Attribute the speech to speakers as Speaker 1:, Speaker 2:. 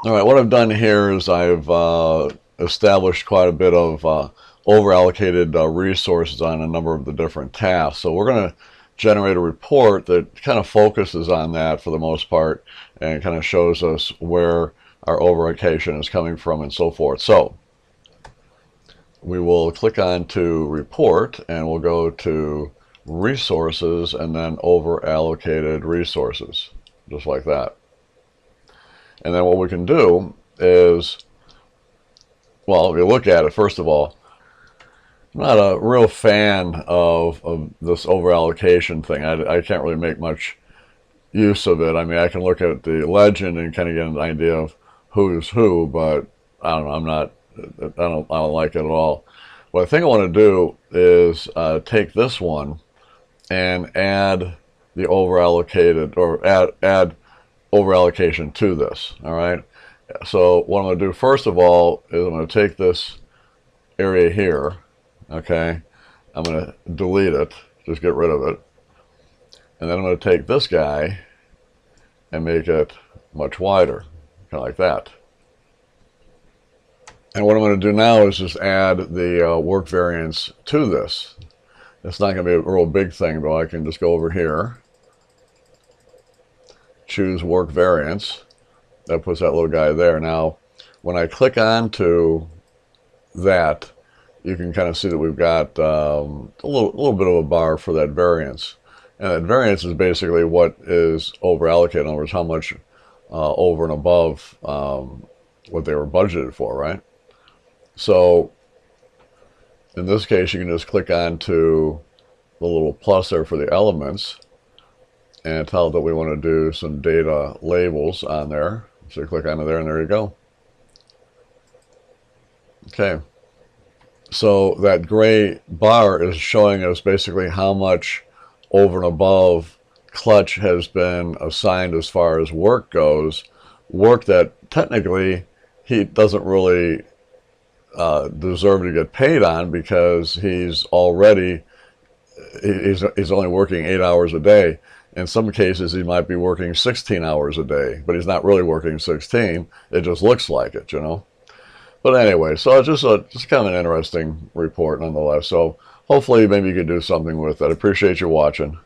Speaker 1: All right, what I've done here is I've established quite a bit of over-allocated resources on a number of the different tasks. So we're going to generate a report that kind of focuses on that for the most part and kind of shows us where our over-allocation is coming from and so forth. So we will click on to report and we'll go to resources and then over-allocated resources, just like that. And then what we can do is, well, if you look at it, first of all, I'm not a real fan of this over-allocation thing. I can't really make much use of it. I mean, I can look at the legend and kind of get an idea of who's who, but I don't know, I don't like it at all. What I think I want to do is take this one and add the over-allocated, or add over-allocation to this. All right, so what I'm going to do first of all is I'm going to take this area here. Okay, I'm going to delete it, just get rid of it, and then I'm going to take this guy and make it much wider, kind of like that. And what I'm going to do now is just add the work variance to this. It's not going to be a real big thing, but I can just go over here, choose work variance. That puts that little guy there. Now, when I click onto that, you can kind of see that we've got a little bit of a bar for that variance. And that variance is basically what is over allocated. In other words, how much over and above what they were budgeted for, right? So in this case, you can just click onto the little plus there for the elements and tell it that we want to do some data labels on there. So you click onto there and there you go. Okay. So that gray bar is showing us basically how much over and above Clutch has been assigned as far as work goes. Work that technically he doesn't really deserve to get paid on because he's only working 8 hours a day. In some cases, he might be working 16 hours a day, but he's not really working 16. It just looks like it, you know. But anyway, so it's just kind of an interesting report nonetheless. So hopefully maybe you could do something with it. I appreciate you watching.